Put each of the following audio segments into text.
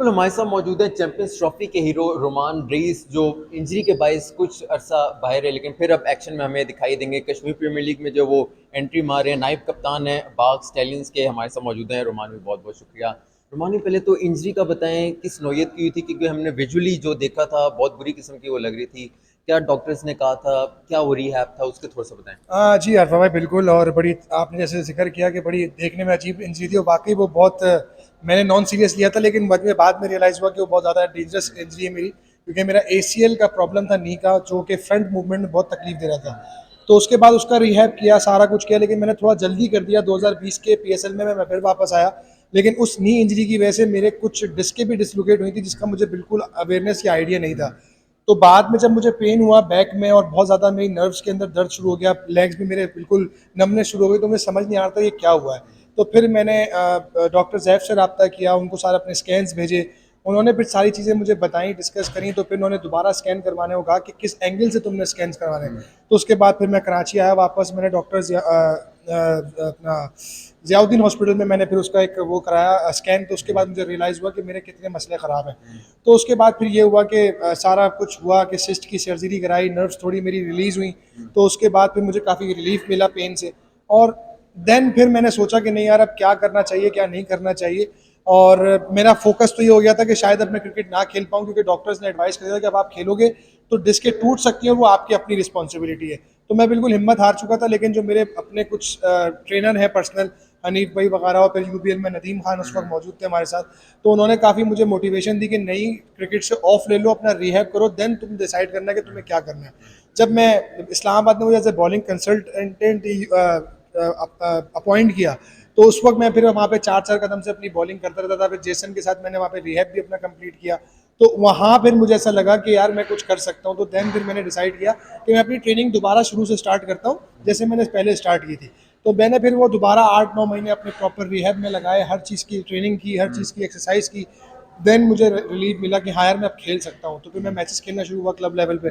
बिल्कुल, हमारे साथ मौजूद है चैंपियंस ट्रॉफी के हीरो रोमान रेइस, जो इंजरी के बायस कुछ अरसा बाहर है, लेकिन फिर अब एक्शन में हमें दिखाई देंगे। कश्मीर प्रीमियर लीग में जो वो एंट्री मार रहे हैं, नायब कप्तान है बाग स्टैलियंस के, हमारे साथ मौजूद हैं। रोमान भी बहुत बहुत शुक्रिया। रोमान भी पहले तो इंजरी का बताएं, किस नौयत की हुई थी? क्योंकि हमने विजुअली जो देखा था बहुत बुरी किस्म की वो लग रही थी। क्या डॉक्टर्स ने कहा था, क्या वो रिहैब था, उसके थोड़ा सा बताएं। जी अरफा भाई बिल्कुल। और बड़ी आपने जैसे जिक्र किया कि बड़ी देखने में अजीब इंजरी थी और वाकई वो बहुत मैंने नॉन सीरियस लिया था, लेकिन बाद में रियलाइज़ हुआ कि वो बहुत ज़्यादा डेंजरस इंजरी है मेरी, क्योंकि मेरा एसीएल का प्रॉब्लम था नी का, जो कि फ्रंट मूवमेंट में बहुत तकलीफ दे रहा था। तो उसके बाद उसका रिहैब किया, सारा कुछ किया, लेकिन मैंने थोड़ा जल्दी कर दिया। 2020 के पीएसएल में मैं फिर वापस आया, लेकिन उस नी इंजरी की वजह से मेरे कुछ डिस्कें भी डिसलोकेट हुई थी, जिसका मुझे बिल्कुल अवेयरनेस या आइडिया नहीं था। तो बाद में जब मुझे पेन हुआ बैक में और बहुत ज़्यादा मेरी नर्व्स के अंदर दर्द शुरू हो गया, लेग्स भी मेरे बिल्कुल नमने शुरू हो गई, तो मुझे समझ नहीं आ रहा था ये क्या हुआ है। तो फिर मैंने डॉक्टर जैफ से रब्ता किया, उनको सारे अपने स्कैन्स भेजे। उन्होंने फिर सारी चीज़ें मुझे बताई, डिस्कस करी। तो फिर उन्होंने दोबारा स्कैन करवाने को कहा कि किस एंगल से तुमने स्कैन करवाने हैं। तो उसके बाद फिर मैं कराची आया वापस। मैंने डॉक्टर अपना ज़ियाउद्दीन हॉस्पिटल में मैंने फिर उसका एक वो कराया स्कैन। तो उसके बाद मुझे रियलाइज़ हुआ कि मेरे कितने मसले ख़राब हैं। तो उसके बाद फिर ये हुआ कि सारा कुछ हुआ कि सिस्ट की सर्जरी कराई, नर्व्स थोड़ी मेरी रिलीज़ हुई। तो उसके बाद फिर मुझे काफ़ी रिलीफ मिला पेन से। और देन फिर मैंने सोचा कि नहीं यार, अब क्या करना चाहिए क्या नहीं करना चाहिए। और मेरा फोकस तो ये हो गया था कि शायद अब मैं क्रिकेट ना खेल पाऊँ, क्योंकि डॉक्टर्स ने एडवाइस कर दिया था कि अब आप खेलोगे तो डिस्कें टूट सकती हैं, वो आपकी अपनी रिस्पॉन्सिबिलिटी है। तो मैं बिल्कुल हिम्मत हार चुका था, लेकिन जो मेरे अपने कुछ ट्रेनर हैं पर्सनल, हनीफ भाई वगैरह, और फिर यूबीएल में नदीम खान उस वक्त मौजूद थे हमारे साथ। तो उन्होंने काफ़ी मुझे मोटिवेशन दी कि नहीं, क्रिकेट से ऑफ ले लो, अपना रिहैब करो, देन तुम डिसाइड करना कि तुम्हें क्या करना है। जब मैं इस्लामाबाद में मुझे as a bowling consultant appoint किया, तो उस वक्त मैं फिर वहाँ पे चार चार कदम से अपनी बॉलिंग करता रहता था। फिर जेसन के साथ मैंने वहाँ पे रिहैब भी अपना कंप्लीट किया। तो वहाँ फिर मुझे ऐसा लगा कि यार मैं कुछ कर सकता हूँ। तो देन फिर मैंने डिसाइड किया कि मैं अपनी ट्रेनिंग दोबारा शुरू से स्टार्ट करता हूँ, जैसे मैंने पहले स्टार्ट की थी। तो मैंने फिर वो दोबारा 8-9 महीने अपने प्रॉपर रिहैब में लगाए, हर चीज़ की ट्रेनिंग की, हर चीज़ की एक्सरसाइज की। देन मुझे रिलीफ मिला कि हाँ यार, मैं अब खेल सकता हूँ। तो फिर मैं मैचेस खेलना शुरू हुआ क्लब लेवल पे।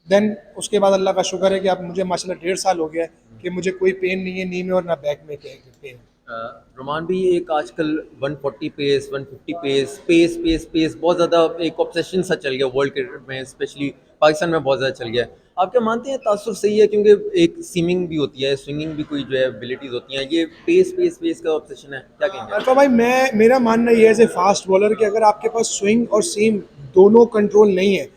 देन उसके बाद अल्लाह का शुक्र है कि अब मुझे माशाल्लाह 1.5 साल हो गया है कि मुझे कोई पेन नहीं है नी में, और ना बैक में पेन। अ, रोमान भी एक आजकल 140 pace, 150 pace, pace pace pace बहुत ज़्यादा एक ऑब्सेशन सा चल गया वर्ल्ड क्रिकेट में, स्पेशली पाकिस्तान में बहुत ज़्यादा चल गया है। आप क्या मानते हैं तासुर सही है? क्योंकि एक सीमिंग भी होती है, स्विंगिंग भी कोई जो है एबिलिटीज़ होती हैं, ये पेस पेस पेस का ऑब्सेशन है, क्या कहेंगे आप? अल्फा भाई, मैं मेरा मानना ये है एज ए फास्ट बॉलर कि अगर आपके पास स्विंग और सीम दोनों कंट्रोल नहीं है,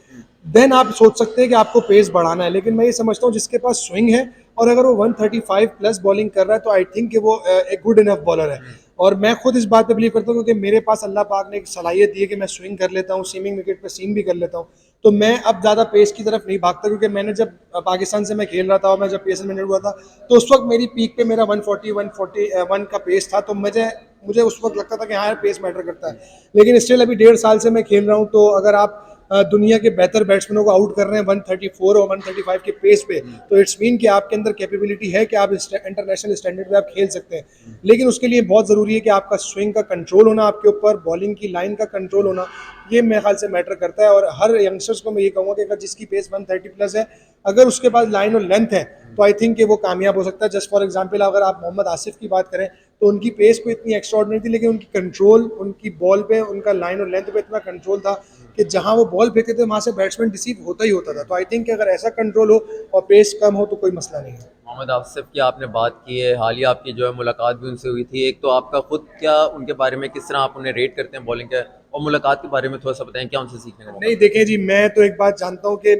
देन आप सोच सकते हैं कि आपको पेस बढ़ाना है। लेकिन मैं ये समझता हूँ जिसके पास स्विंग है और अगर वो 135 प्लस बॉलिंग कर रहा है, तो आई थिंक कि वो एक गुड इनफ बॉलर है। और मैं खुद इस बात पे बिलीव करता हूँ, क्योंकि मेरे पास अल्लाह पाक ने एक सलाहियत दी है कि मैं स्विंग कर लेता हूँ, सीमिंग विकेट पे सीम भी कर लेता हूँ। तो मैं अब ज़्यादा पेस की तरफ नहीं भागता, क्योंकि मैंने जब पाकिस्तान से मैं खेल रहा था और मैं जब पीएसएल में हुआ था, तो उस वक्त मेरी पीक पे मेरा 141 का पेस था। तो मुझे मुझे उस वक्त लगता था कि हाँ यार, पेस मैटर करता है। लेकिन स्टिल अभी 1.5 साल से मैं खेल रहा हूँ, तो अगर आप दुनिया के बेहतर बैट्समैनों को आउट कर रहे हैं 134 और 135 के पेस पे, तो इट्स मीन कि आपके अंदर कैपेबिलिटी है कि आप इंटरनेशनल स्टैंडर्ड पे आप खेल सकते हैं। लेकिन उसके लिए बहुत ज़रूरी है कि आपका स्विंग का कंट्रोल होना, आपके ऊपर बॉलिंग की लाइन का कंट्रोल होना, ये मेरे ख्याल से मैटर करता है। और हर यंगस्टर्स को मैं ये कहूँगा कि अगर जिसकी पेस 130 प्लस है, अगर उसके पास लाइन और लेंथ है, तो आई थिंक कि वो कामयाब हो सकता है। जस्ट फॉर एग्जांपल, अगर आप मोहम्मद आसिफ की बात करें, तो उनकी पेस को इतनी एक्स्ट्राऑर्डिनरी थी, लेकिन उनकी कंट्रोल, उनकी बॉल पे, उनका लाइन और लेंथ पे इतना कंट्रोल था कि जहां वो बॉल फेंकते थे वहां से बैट्समैन रिसीव होता ही होता था। तो आई थिंक कि अगर ऐसा कंट्रोल हो और पेस कम हो, तो कोई मसला नहीं है। मोहम्मद आसिफ की आपने बात की है, हालिया आपकी जो है मुलाकात भी उनसे हुई थी। एक तो आपका खुद क्या उनके बारे में, किस तरह आप उन्हें रेट करते हैं बॉलिंग का, और मुलाकात के बारे में थोड़ा सा बताएं, क्या उनसे सीखने का मौका नहीं मिला? देखें जी, मैं तो एक बात जानता हूँ कि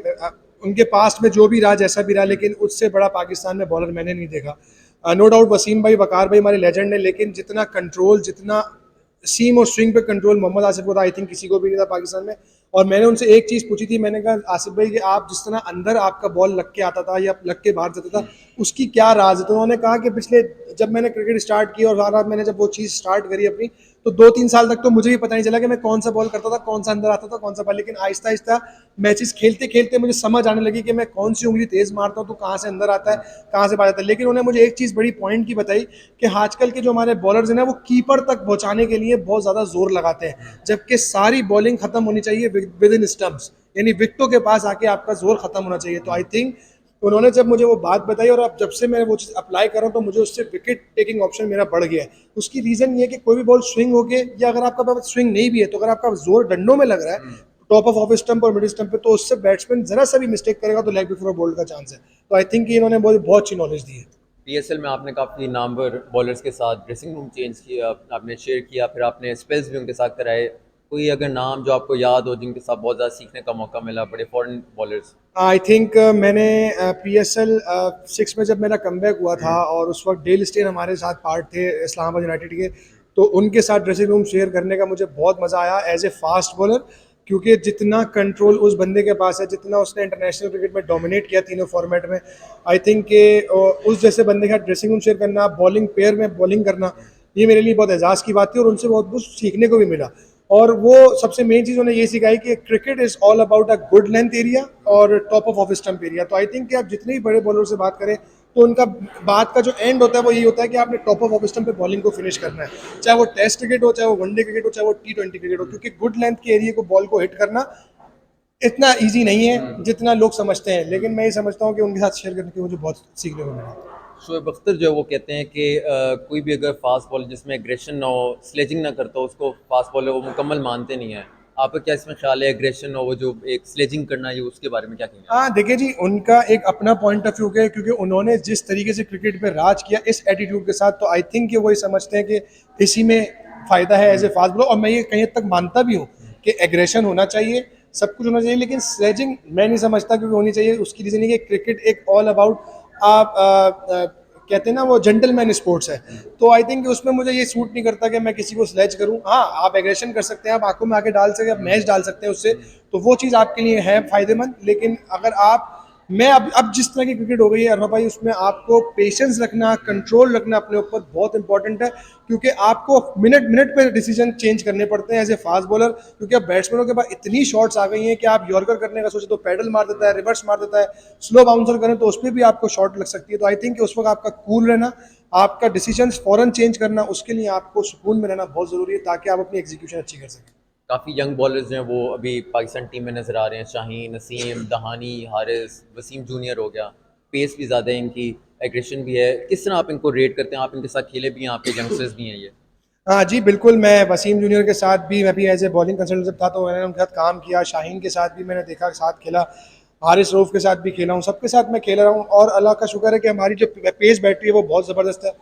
उनके पास्ट में जो भी रहा, जैसा भी रहा, लेकिन उससे बड़ा पाकिस्तान में बॉलर मैंने नहीं देखा। नो डाउट वसीम भाई, वकार भाई हमारे लेजेंड है, लेकिन जितना कंट्रोल, जितना सीम और स्विंग पे कंट्रोल मोहम्मद आसिफ को था, आई थिंक किसी को भी नहीं था पाकिस्तान में। और मैंने उनसे एक चीज़ पूछी थी, मैंने कहा आसिफ भाई कि आप जिस तरह अंदर आपका बॉल लग के आता था या लग के बाहर जाता था, उसकी क्या राज है? तो उन्होंने कहा कि पिछले, जब मैंने क्रिकेट स्टार्ट की और सारा मैंने जब वो चीज़ स्टार्ट करी अपनी, तो 2-3 साल तक तो मुझे भी पता नहीं चला कि मैं कौन सा बॉल करता था, कौन सा अंदर आता था, कौन सा बॉल। लेकिन आहिस्ता आहिस्ता मैचेस खेलते खेलते मुझे समझ आने लगी कि मैं कौन सी उंगली तेज मारता हूँ तो कहाँ से अंदर आता है, कहाँ से बाहर आता है। लेकिन उन्होंने मुझे एक चीज़ बड़ी पॉइंट की बताई कि आजकल के जो हमारे बॉलर्स हैं ना, वो कीपर तक पहुंचाने के लिए बहुत ज़्यादा जोर लगाते हैं, जबकि सारी बॉलिंग खत्म होनी चाहिए विद इन स्टम्प्स, यानी विकेटों के पास आके आपका जोर खत्म होना चाहिए। तो आई थिंक तो उन्होंने जब मुझे वो बात बताई और अब जब से मैं वो चीज़ अप्लाई कर रहा हूँ तो मुझे उससे विकेट टेकिंग ऑप्शन मेरा बढ़ गया है। उसकी रीज़न ये है कि कोई भी बॉल स्विंग होके या अगर आपका पास स्विंग नहीं भी है तो अगर आपका जोर डंडों में लग रहा है टॉप ऑफ ऑफ स्टंप और मिड स्टंप पे, तो उससे बैट्समैन जरा सा भी मिस्टेक करेगा तो लेग बिफोर बोल्ड का चांस है। तो आई थिंक इन्होंने मुझे बहुत अच्छी नॉलेज दी है। पीएसएल में आपने काफ़ी नामवर बॉलर्स के साथ ड्रेसिंग रूम चेंज किया, आपने शेयर किया, फिर आपने स्पेल्स भी उनके साथ कराए। कोई अगर नाम जो आपको याद हो जिनके साथ बहुत ज़्यादा सीखने का मौका मिला, बड़े फॉरेन बॉलर्स? आई थिंक मैंने PSL 6 में जब मेरा कमबैक हुआ था और उस वक्त डेल स्टेन हमारे साथ पार्ट थे इस्लामाबाद यूनाइटेड के, तो उनके साथ ड्रेसिंग रूम शेयर करने का मुझे बहुत मज़ा आया एज ए फास्ट बॉलर, क्योंकि जितना कंट्रोल उस बंदे के पास है, जितना उसने इंटरनेशनल क्रिकेट में डोमिनेट किया तीनों फॉर्मेट में, आई थिंक कि उस जैसे बंदे के साथ ड्रेसिंग रूम शेयर करना, बॉलिंग पेयर में बॉलिंग करना, ये मेरे लिए बहुत एजाज़ की बात थी और उनसे बहुत कुछ सीखने को भी मिला। और वो सबसे मेन चीज़ उन्हें ये सिखाई कि cricket is all about a good length area और टॉप ऑफ स्टंप एरिया। तो आई थिंक कि आप जितने भी बड़े बॉलर से बात करें तो उनका बात का जो एंड होता है वो यही होता है कि आपने टॉप ऑफ स्टंप पे बॉलिंग को फिनिश करना है, चाहे वो टेस्ट क्रिकेट हो, चाहे वो वनडे क्रिकेट हो, चाहे वो T20 क्रिकेट हो, क्योंकि गुड लेंथ के एरिया को बॉल को हिट करना इतना ईजी नहीं है जितना लोग समझते हैं। लेकिन मैं ये समझता हूँ कि उनके साथ शेयर करने के मुझे बहुत सीखने को मिला। शोएब अख्तर जो है वो कहते हैं कि कोई भी अगर फास्ट बॉलर जिसमें एग्रेशन ना हो, स्लेजिंग ना करता हो, उसको फास्ट बॉलर वो मुकम्मल मानते नहीं है। आपका क्या इसमें ख्याल है, एग्रेशन हो वो जो एक स्लेजिंग करना है, उसके बारे में क्या कहेंगे आप? हाँ, देखिए जी, उनका एक अपना पॉइंट ऑफ व्यू है, क्योंकि उन्होंने जिस तरीके से क्रिकेट पे राज किया इस एटीट्यूड के साथ, तो आई थिंक कि वो ये समझते हैं कि इसी में फ़ायदा है एज ए फास्ट बॉलर। और मैं ये कहीं हद तक मानता भी हूँ कि एग्रेशन होना चाहिए, सब कुछ होना चाहिए, लेकिन स्लेजिंग मैं नहीं समझता क्योंकि होनी चाहिए। उसकी रीज़न ये कि क्रिकेट एक ऑल अबाउट आप कहते हैं ना वो जेंटलमैन स्पोर्ट्स है। तो आई थिंक उसमें मुझे ये सूट नहीं करता कि मैं किसी को स्लेज करूं। हाँ, आप एग्रेशन कर सकते हैं, आप आंखों में आके डाल सकते हैं, आप मैच डाल सकते हैं उससे, तो वो चीज़ आपके लिए है फायदेमंद। लेकिन अगर आप मैं अब जिस तरह की क्रिकेट हो गई है अरफा भाई, उसमें आपको पेशेंस रखना, कंट्रोल रखना अपने ऊपर बहुत इंपॉर्टेंट है, क्योंकि आपको मिनट मिनट पे डिसीजन चेंज करने पड़ते हैं एज ए फास्ट बॉलर। क्योंकि अब बैट्समैनों के पास इतनी शॉट्स आ गई हैं कि आप यॉर्कर करने का सोचे तो पैडल मार देता है, रिवर्स मार देता है, स्लो बाउंसर करें तो उस पर भी आपको शॉट लग सकती है। तो आई थिंक उस वक्त आपका कूल रहना, आपका डिसीजन फौरन चेंज करना, उसके लिए आपको सुकून में रहना बहुत ज़रूरी है ताकि आप अपनी एग्जीक्यूशन अच्छी कर सकें। काफ़ी यंग बॉलर्स जो हैं वो अभी पाकिस्तान टीम में नज़र आ रहे हैं, शाहीन, नसीम, दहानी, हारिस, वसीम जूनियर हो गया। पेस भी ज़्यादा है इनकी, एग्रेशन भी है। किस तरह आप इनको रेट करते हैं? आप इनके साथ खेले भी हैं, आपके यंगस्टर्स भी हैं ये। हाँ जी, बिल्कुल। मैं वसीम जूनियर के साथ भी मैं भी एज ए बॉलिंग कंसल्टेंट जब था तो मैंने उनके साथ काम किया। शाहीन के साथ भी मैंने देखा, साथ खेला। हारिस रऊफ़ के साथ भी खेला हूँ, सबके साथ मैं खेल रहा हूँ और अल्लाह का शुक्र है कि हमारी जो पेस बैटरी है वो बहुत ज़बरदस्त है।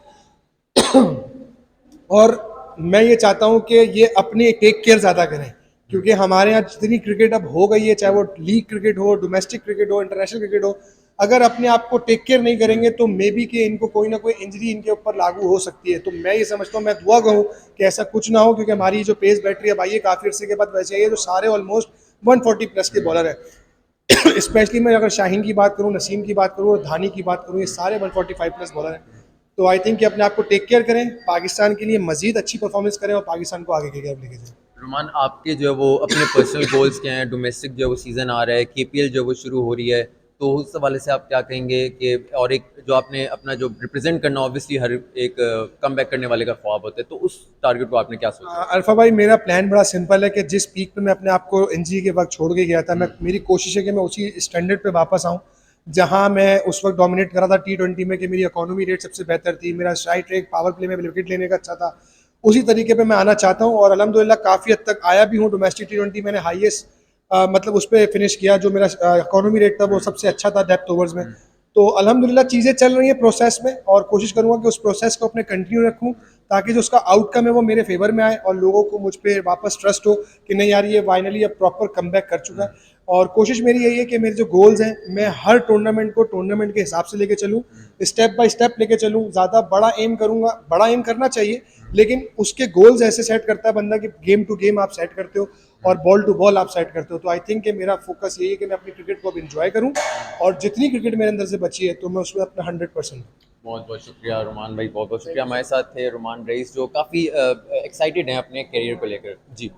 और मैं ये चाहता हूँ कि ये अपनी टेक केयर ज़्यादा करें, क्योंकि हमारे यहाँ जितनी क्रिकेट अब हो गई है, चाहे वो लीग क्रिकेट हो, डोमेस्टिक क्रिकेट हो, इंटरनेशनल क्रिकेट हो, अगर अपने आप को टेक केयर नहीं करेंगे तो मे बी कि इनको कोई ना कोई इंजरी इनके ऊपर लागू हो सकती है। तो मैं ये समझता हूँ, मैं दुआ कहूँ कि ऐसा कुछ ना हो, क्योंकि हमारी जो पेस बैटरी अब आई है काफ़ी अर्से के बाद वैसे आई है, तो सारे ऑलमोस्ट 140 प्लस के बॉलर है। स्पेशली मैं अगर शाहीन की बात करूँ, नसीम की बात करूँ और धानी की बात करूँ, ये सारे 145 प्लस बॉलर हैं। तो आई थिंक कि अपने आप को टेक केयर करें, पाकिस्तान के लिए मजीद अच्छी परफॉर्मेंस करें और पाकिस्तान को आगे की तरफ लेके जाएं। रुमान, आपके जो है वो अपने पर्सनल गोल्स क्या हैं? डोमेस्टिक जो है वो सीज़न आ रहा है, केपीएल जो है वो शुरू हो रही है, तो उस हवाले से आप क्या कहेंगे कि और एक जो आपने अपना जो रिप्रेजेंट करना, ऑब्वियसली हर एक कमबैक करने वाले का ख्वाब होता है, तो उस टारगेट को आपने क्या सोचा है? अल्फा भाई, मेरा प्लान बड़ा सिंपल है कि जिस पीक पे मैं अपने आप को इंजरी के वक्त छोड़ के गया था, मैं मेरी कोशिश है कि मैं उसी स्टैंडर्ड पे वापस आऊँ जहां मैं उस वक्त डोमिनेट कर रहा था T20 में, कि मेरी इकोनॉमी रेट सबसे बेहतर थी, मेरा स्ट्राइक रेट, पावर प्ले में विकेट लेने का अच्छा था। उसी तरीके पे मैं आना चाहता हूँ और अल्हम्दुलिल्लाह काफ़ी हद तक आया भी हूँ। डोमेस्टिक T20 मैंने हाईएस्ट मतलब उस पर फिनिश किया, जो मेरा इकोनॉमी रेट था वो सबसे अच्छा था डेप्थ ओवर्स में। तो अल्हम्दुलिल्लाह चीज़ें चल रही हैं प्रोसेस में, और कोशिश करूँगा कि उस प्रोसेस को अपने कंटिन्यू रखूँ ताकि जो उसका आउटकम है वो मेरे फेवर में आए और लोगों को मुझ पे वापस ट्रस्ट हो कि नहीं यार, ये फाइनली अब प्रॉपर कमबैक कर चुका है। और कोशिश मेरी यही है कि मेरे जो गोल्स हैं, मैं हर टूर्नामेंट को टूर्नामेंट के हिसाब से लेके चलूँ, स्टेप बाय स्टेप लेके चलूँ। ज़्यादा बड़ा एम करूँगा, बड़ा एम करना चाहिए, लेकिन उसके गोल्स ऐसे सेट करता है बंदा कि गेम टू गेम आप सेट करते हो और बॉल टू बॉल आप सेट करते हो। तो आई थिंक कि मेरा फोकस यही है कि मैं अपनी क्रिकेट को अब इंजॉय करूँ और जितनी क्रिकेट मेरे अंदर से बची है तो मैं उसमें अपना 100%। बहुत बहुत शुक्रिया रुमान भाई, बहुत बहुत शुक्रिया। हमारे साथ थे रुमान रईस, जो काफ़ी एक्साइटेड हैं अपने करियर को लेकर। जी।